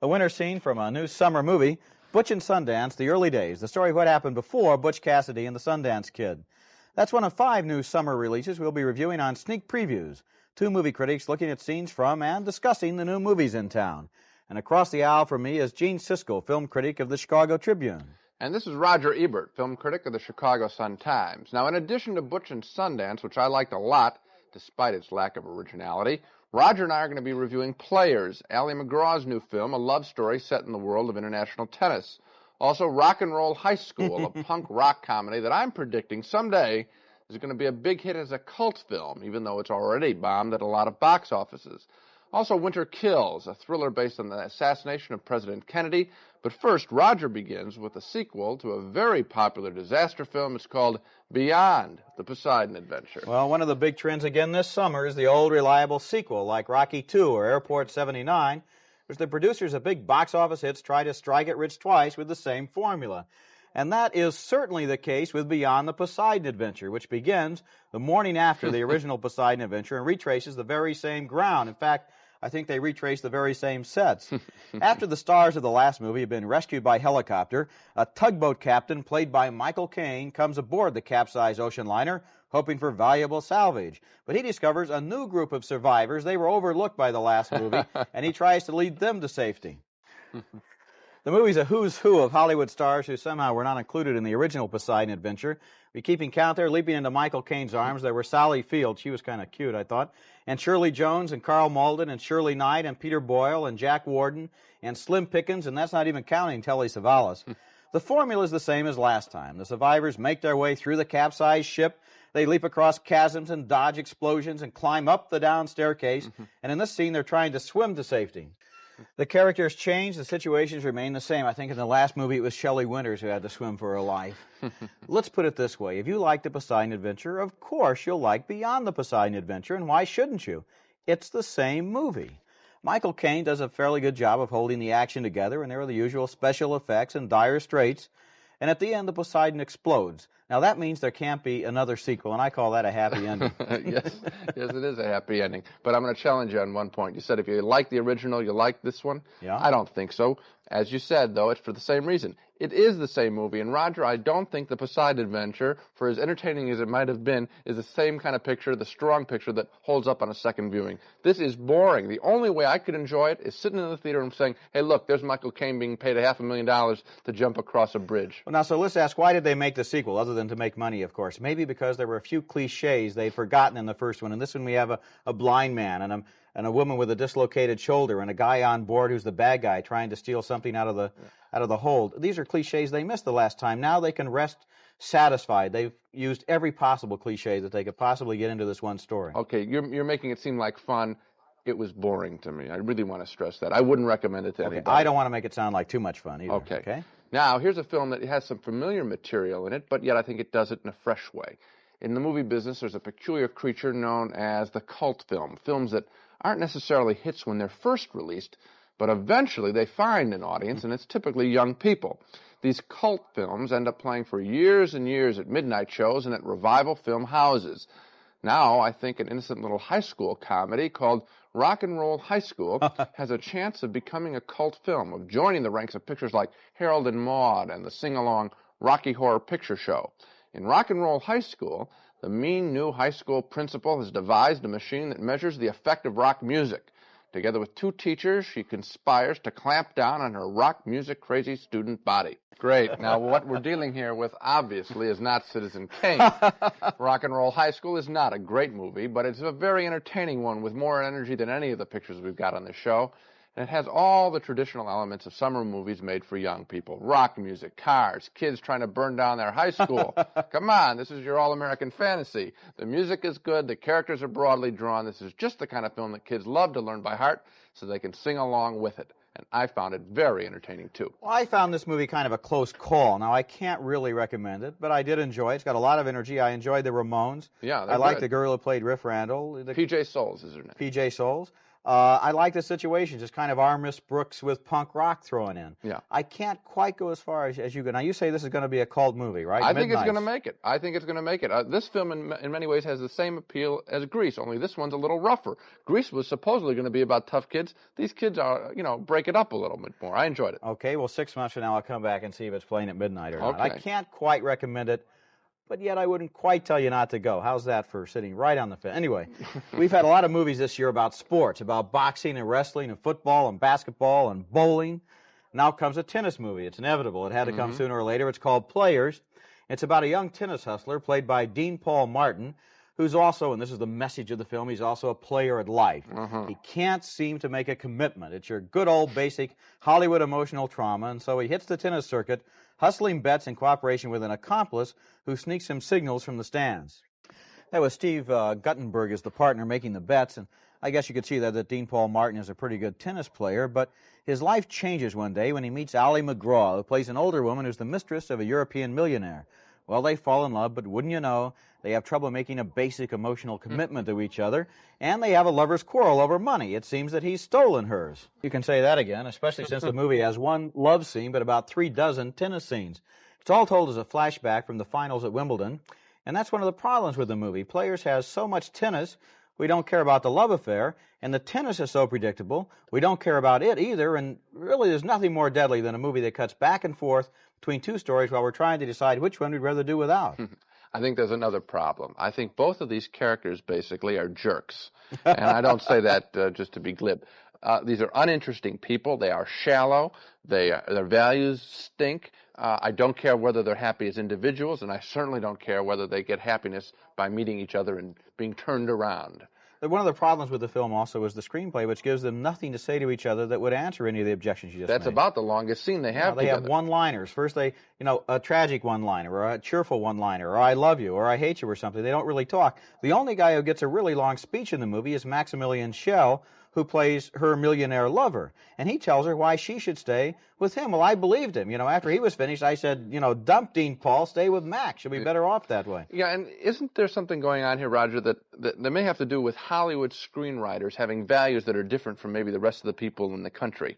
A winter scene from a new summer movie, Butch and Sundance, The Early Days, the story of what happened before Butch Cassidy and the Sundance Kid. That's one of 5 new summer releases we'll be reviewing on Sneak Previews. 2 movie critics looking at scenes from and discussing the new movies in town. And across the aisle from me is Gene Siskel, film critic of the Chicago Tribune. And this is Roger Ebert, film critic of the Chicago Sun-Times. Now, in addition to Butch and Sundance, which I liked a lot, despite its lack of originality, Roger and I are going to be reviewing Players, Ally McGraw's new film, a love story set in the world of international tennis. Also, Rock and Roll High School, a punk rock comedy that I'm predicting someday is going to be a big hit as a cult film, even though it's already bombed at a lot of box offices. Also, Winter Kills, a thriller based on the assassination of President Kennedy. But first, Roger begins with a sequel to a very popular disaster film. It's called Beyond, the Poseidon Adventure. Well, one of the big trends again this summer is the old reliable sequel like Rocky II or Airport 79, which the producers of big box office hits try to strike it rich twice with the same formula. And that is certainly the case with Beyond the Poseidon Adventure, which begins the morning after the original Poseidon Adventure and retraces the very same ground. In fact, I think they retrace the very same sets. After the stars of the last movie have been rescued by helicopter, a tugboat captain played by Michael Caine comes aboard the capsized ocean liner hoping for valuable salvage. But he discovers a new group of survivors. They were overlooked by the last movie, and he tries to lead them to safety. The movie's a who's who of Hollywood stars who somehow were not included in the original Poseidon Adventure. Be keeping count there, leaping into Michael Caine's arms, there were Sally Field, she was kind of cute, I thought, and Shirley Jones, and Carl Malden, and Shirley Knight, and Peter Boyle, and Jack Warden, and Slim Pickens, and that's not even counting Telly Savalas. The formula is the same as last time. The survivors make their way through the capsized ship. They leap across chasms and dodge explosions and climb up the down staircase. And in this scene, they're trying to swim to safety. The characters change, the situations remain the same. I think in the last movie it was Shelley Winters who had to swim for her life. Let's put it this way. If you like the Poseidon Adventure, of course you'll like Beyond the Poseidon Adventure, and why shouldn't you? It's the same movie. Michael Caine does a fairly good job of holding the action together, and there are the usual special effects and dire straits. And at the end, the Poseidon explodes. Now, that means there can't be another sequel, and I call that a happy ending. Yes, it is a happy ending. But I'm going to challenge you on one point. You said if you like the original, you like this one? Yeah. I don't think so. As you said, though, it's for the same reason. It is the same movie. And, Roger, I don't think the Poseidon Adventure, for as entertaining as it might have been, is the same kind of picture, the strong picture that holds up on a second viewing. This is boring. The only way I could enjoy it is sitting in the theater and saying, hey, look, there's Michael Caine being paid $500,000 to jump across a bridge. Well, now, so let's ask, why did they make the sequel, other than to make money, of course? Maybe because there were a few cliches they'd forgotten in the first one. In this one, we have a blind man and a woman with a dislocated shoulder and a guy on board who's the bad guy trying to steal something out of the hold. These are cliches they missed the last time. Now they can rest satisfied. They've used every possible cliche that they could possibly get into this one story. Okay, you're making it seem like fun. It was boring to me. I really want to stress that. I wouldn't recommend it to anybody. I don't want to make it sound like too much fun either. Okay. Now, here's a film that has some familiar material in it, but yet I think it does it in a fresh way. In the movie business, there's a peculiar creature known as the cult film, films that aren't necessarily hits when they're first released, but eventually they find an audience, and it's typically young people. These cult films end up playing for years and years at midnight shows and at revival film houses. Now, I think an innocent little high school comedy called Rock and Roll High School has a chance of becoming a cult film, of joining the ranks of pictures like Harold and Maude and the sing-along Rocky Horror Picture Show. In Rock and Roll High School, the mean new high school principal has devised a machine that measures the effect of rock music. Together with 2 teachers, she conspires to clamp down on her rock music-crazy student body. Great. Now, what we're dealing here with, obviously, is not Citizen Kane. Rock and Roll High School is not a great movie, but it's a very entertaining one with more energy than any of the pictures we've got on the show. And it has all the traditional elements of summer movies made for young people. Rock music, cars, kids trying to burn down their high school. Come on, this is your all-American fantasy. The music is good, the characters are broadly drawn. This is just the kind of film that kids love to learn by heart so they can sing along with it. And I found it very entertaining, too. Well, I found this movie kind of a close call. Now, I can't really recommend it, but I did enjoy it. It's got a lot of energy. I enjoyed the Ramones. Yeah, I like the girl who played Riff Randall. P.J. Souls is her name. P.J. Souls. I like the situation, just kind of our Miss Brooks with punk rock thrown in. Yeah. I can't quite go as far as you go. Now, you say this is going to be a cult movie, right? I think it's going to make it. I think it's going to make it. This film, in many ways, has the same appeal as Grease, only this one's a little rougher. Grease was supposedly going to be about tough kids. These kids are, break it up a little bit more. I enjoyed it. Okay, well, 6 months from now, I'll come back and see if it's playing at midnight or not. Okay. I can't quite recommend it, but yet I wouldn't quite tell you not to go. How's that for sitting right on the fence? Anyway, we've had a lot of movies this year about sports, about boxing and wrestling and football and basketball and bowling. Now comes a tennis movie. It's inevitable. It had to come sooner or later. It's called Players. It's about a young tennis hustler played by Dean Paul Martin, who's also, and this is the message of the film, he's also a player at life. He can't seem to make a commitment. It's your good old basic Hollywood emotional trauma, and so he hits the tennis circuit, hustling bets in cooperation with an accomplice who sneaks him signals from the stands. That was Steve Guttenberg as the partner making the bets, and I guess you could see that Dean Paul Martin is a pretty good tennis player, but his life changes one day when he meets Ally McGraw, who plays an older woman who's the mistress of a European millionaire. Well, they fall in love, but wouldn't you know, they have trouble making a basic emotional commitment to each other, and they have a lover's quarrel over money. It seems that he's stolen hers. You can say that again, especially since the movie has one love scene, but about 36 tennis scenes. It's all told as a flashback from the finals at Wimbledon, and that's one of the problems with the movie. Players has so much tennis, we don't care about the love affair, and the tennis is so predictable, we don't care about it either, and really there's nothing more deadly than a movie that cuts back and forth between two stories while we're trying to decide which one we'd rather do without. I think there's another problem. I think both of these characters basically are jerks, and I don't say that just to be glib. These are uninteresting people. They are shallow. Their values stink. I don't care whether they're happy as individuals, and I certainly don't care whether they get happiness by meeting each other and being turned around. One of the problems with the film also is the screenplay, which gives them nothing to say to each other that would answer any of the objections you just made. That's about the longest scene they have They together. have one-liners. First, a tragic one-liner, or a cheerful one-liner, or I love you, or I hate you, or something. They don't really talk. The only guy who gets a really long speech in the movie is Maximilian Schell, who plays her millionaire lover. And he tells her why she should stay with him. Well, I believed him. After he was finished, I said, dump Dean Paul, stay with Max. You'll be better off that way. Yeah, and isn't there something going on here, Roger, that may have to do with Hollywood screenwriters having values that are different from maybe the rest of the people in the country?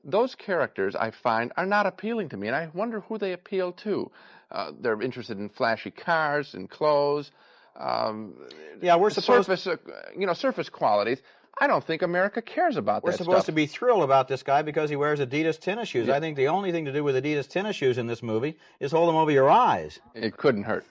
Those characters, I find, are not appealing to me, and I wonder who they appeal to. They're interested in flashy cars and clothes. We're supposed surface qualities. I don't think America cares about that stuff. We're supposed to be thrilled about this guy because he wears Adidas tennis shoes. Yeah. I think the only thing to do with Adidas tennis shoes in this movie is hold them over your eyes. It couldn't hurt.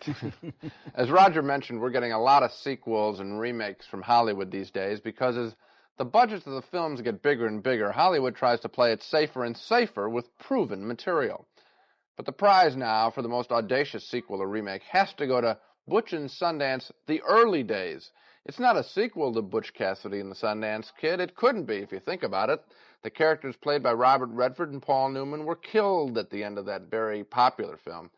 As Roger mentioned, we're getting a lot of sequels and remakes from Hollywood these days because as the budgets of the films get bigger and bigger, Hollywood tries to play it safer and safer with proven material. But the prize now for the most audacious sequel or remake has to go to Butch and Sundance, The Early Days. It's not a sequel to Butch Cassidy and the Sundance Kid. It couldn't be, if you think about it. The characters played by Robert Redford and Paul Newman were killed at the end of that very popular film.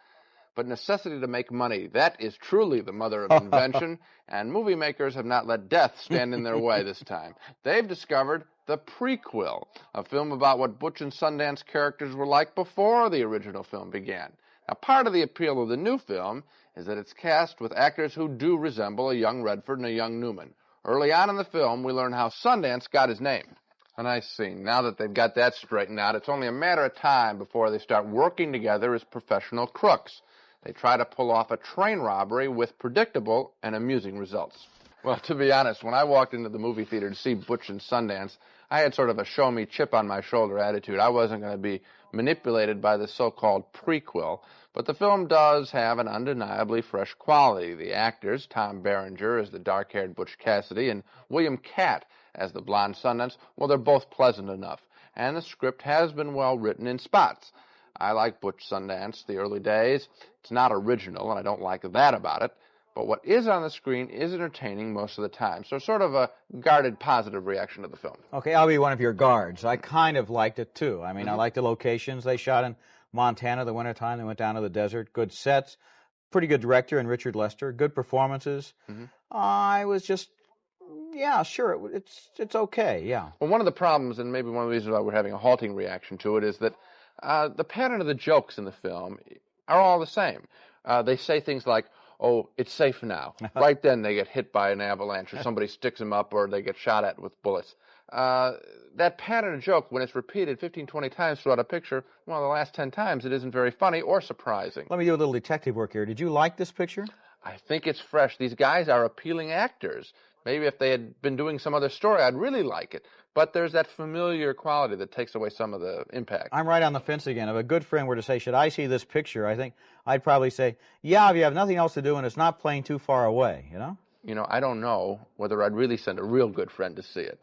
But necessity to make money, that is truly the mother of invention, and movie makers have not let death stand in their way this time. They've discovered the prequel, a film about what Butch and Sundance characters were like before the original film began. Now, part of the appeal of the new film is that it's cast with actors who do resemble a young Redford and a young Newman. Early on in the film, we learn how Sundance got his name. A nice scene. Now that they've got that straightened out, it's only a matter of time before they start working together as professional crooks. They try to pull off a train robbery with predictable and amusing results. Well, to be honest, when I walked into the movie theater to see Butch and Sundance, I had sort of a show-me, chip-on-my-shoulder attitude. I wasn't going to be manipulated by the so-called prequel. But the film does have an undeniably fresh quality. The actors, Tom Berenger as the dark-haired Butch Cassidy and William Catt as the blonde Sundance, well, they're both pleasant enough. And the script has been well written in spots. I like Butch Sundance, The Early Days. It's not original, and I don't like that about it. But what is on the screen is entertaining most of the time. So sort of a guarded positive reaction to the film. Okay, I'll be one of your guards. I kind of liked it, too. I mean, I like the locations. They shot in Montana the wintertime. They went down to the desert. Good sets. Pretty good director in Richard Lester. Good performances. I was just, yeah, sure, it's okay, yeah. Well, one of the problems, and maybe one of the reasons why we're having a halting reaction to it, is that the pattern of the jokes in the film are all the same. They say things like, oh, it's safe now. Right then they get hit by an avalanche or somebody sticks them up or they get shot at with bullets. that pattern of joke, when it's repeated 15, 20 times throughout a picture, well, the last 10 times it isn't very funny or surprising. Let me do a little detective work here. Did you like this picture? I think it's fresh. These guys are appealing actors. Maybe if they had been doing some other story, I'd really like it. But there's that familiar quality that takes away some of the impact. I'm right on the fence again. If a good friend were to say, should I see this picture, I think I'd probably say, yeah, if you have nothing else to do and it's not playing too far away, you know? You know, I don't know whether I'd really send a real good friend to see it.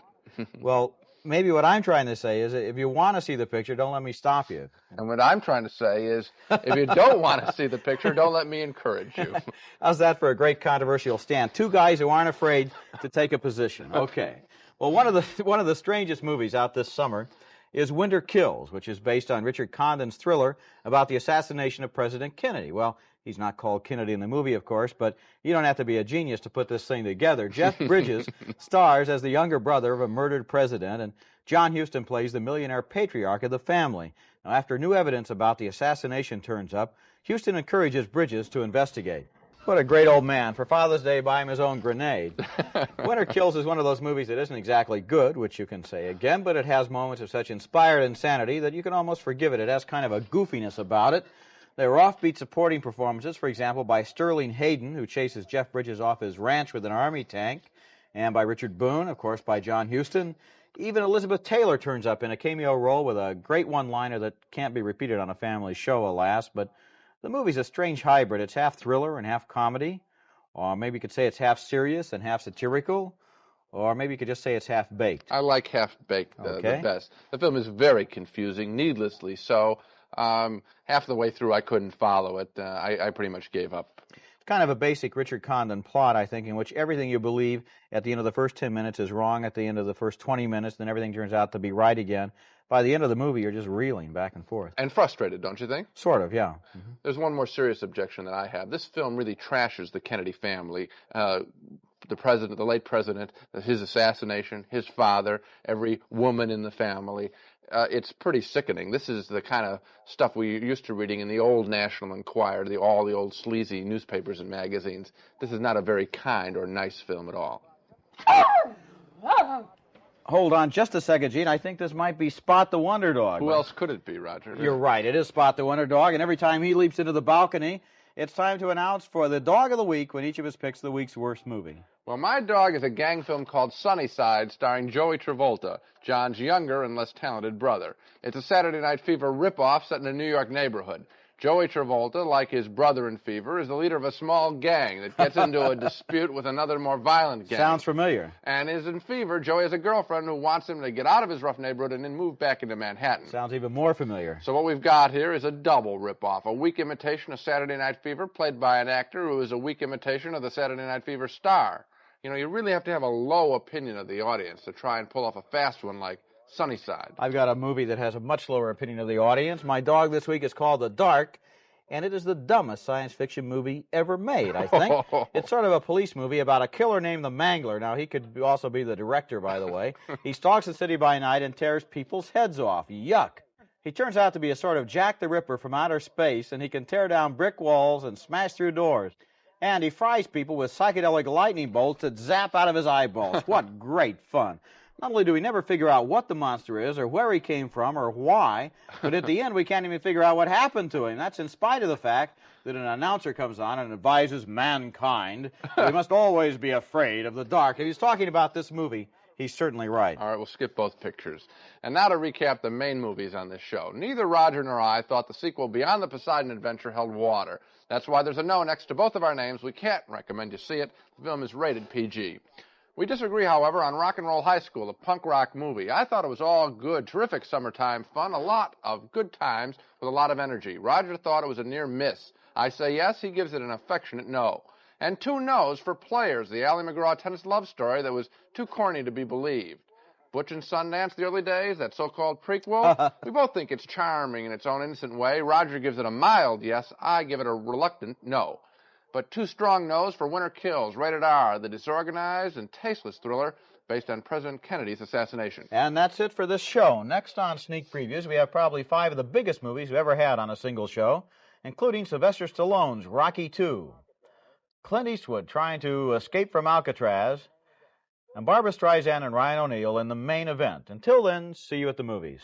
Well, maybe what I'm trying to say is if you want to see the picture, don't let me stop you. And what I'm trying to say is, if you don't want to see the picture, don't let me encourage you. How's that for a great controversial stand? Two guys who aren't afraid to take a position. Okay. Well, one of the strangest movies out this summer is Winter Kills, which is based on Richard Condon's thriller about the assassination of President Kennedy. Well, he's not called Kennedy in the movie, of course, but you don't have to be a genius to put this thing together. Jeff Bridges stars as the younger brother of a murdered president, and John Huston plays the millionaire patriarch of the family. Now, after new evidence about the assassination turns up, Huston encourages Bridges to investigate. What a great old man. For Father's Day, buy him his own grenade. Winter Kills is one of those movies that isn't exactly good, which you can say again, but it has moments of such inspired insanity that you can almost forgive it. It has kind of a goofiness about it. There are offbeat supporting performances, for example, by Sterling Hayden, who chases Jeff Bridges off his ranch with an army tank, and by Richard Boone, of course, by John Huston. Even Elizabeth Taylor turns up in a cameo role with a great one-liner that can't be repeated on a family show, alas, but the movie's a strange hybrid. It's half thriller and half comedy, or maybe you could say it's half serious and half satirical, or maybe you could just say it's half-baked. I like half-baked the best. The film is very confusing, needlessly so. Half the way through, I couldn't follow it. I pretty much gave up. It's kind of a basic Richard Condon plot, I think, in which everything you believe at the end of the first 10 minutes is wrong at the end of the first 20 minutes, then everything turns out to be right again. By the end of the movie, you're just reeling back and forth. And frustrated, don't you think? Sort of, yeah. Mm-hmm. There's one more serious objection that I have. This film really trashes the Kennedy family. The late president, his assassination, his father, every woman in the family. It's pretty sickening. This is the kind of stuff we used to reading in the old National Enquirer, all the old sleazy newspapers and magazines. This is not a very kind or nice film at all. Hold on just a second, Gene. I think this might be Spot the Wonder Dog. Who else could it be, Roger? You're right. It is Spot the Wonder Dog, and every time he leaps into the balcony, it's time to announce for the Dog of the Week when each of us picks the week's worst movie. Well, my dog is a gang film called Sunnyside, starring Joey Travolta, John's younger and less talented brother. It's a Saturday Night Fever ripoff set in a New York neighborhood. Joey Travolta, like his brother in Fever, is the leader of a small gang that gets into a dispute with another more violent gang. Sounds familiar. And as in Fever, Joey has a girlfriend who wants him to get out of his rough neighborhood and then move back into Manhattan. Sounds even more familiar. So what we've got here is a double ripoff, a weak imitation of Saturday Night Fever, played by an actor who is a weak imitation of the Saturday Night Fever star. You know, you really have to have a low opinion of the audience to try and pull off a fast one like Sunnyside. I've got a movie that has a much lower opinion of the audience. My dog this week is called The Dark, and it is the dumbest science fiction movie ever made, I think. It's sort of a police movie about a killer named the Mangler. Now, he could also be the director, by the way. He stalks the city by night and tears people's heads off. Yuck. He turns out to be a sort of Jack the Ripper from outer space, and he can tear down brick walls and smash through doors. And he fries people with psychedelic lightning bolts that zap out of his eyeballs. What great fun. Not only do we never figure out what the monster is or where he came from or why, but at the end we can't even figure out what happened to him. That's in spite of the fact that an announcer comes on and advises mankind that we must always be afraid of the dark. If he's talking about this movie, he's certainly right. All right, we'll skip both pictures. And now to recap the main movies on this show. Neither Roger nor I thought the sequel Beyond the Poseidon Adventure held water. That's why there's a no next to both of our names. We can't recommend you see it. The film is rated PG. We disagree, however, on Rock and Roll High School, a punk rock movie. I thought it was all good, terrific summertime fun, a lot of good times with a lot of energy. Roger thought it was a near miss. I say yes, he gives it an affectionate no. And 2 no's for Players, the Ally McGraw tennis love story that was too corny to be believed. Butch and Sundance, the early days, that so-called prequel, we both think it's charming in its own innocent way. Roger gives it a mild yes, I give it a reluctant no. But 2 strong no's for Winter Kills, rated R, the disorganized and tasteless thriller based on President Kennedy's assassination. And that's it for this show. Next on Sneak Previews, we have probably 5 of the biggest movies we've ever had on a single show, including Sylvester Stallone's Rocky II, Clint Eastwood trying to escape from Alcatraz, and Barbra Streisand and Ryan O'Neal in the main event. Until then, see you at the movies.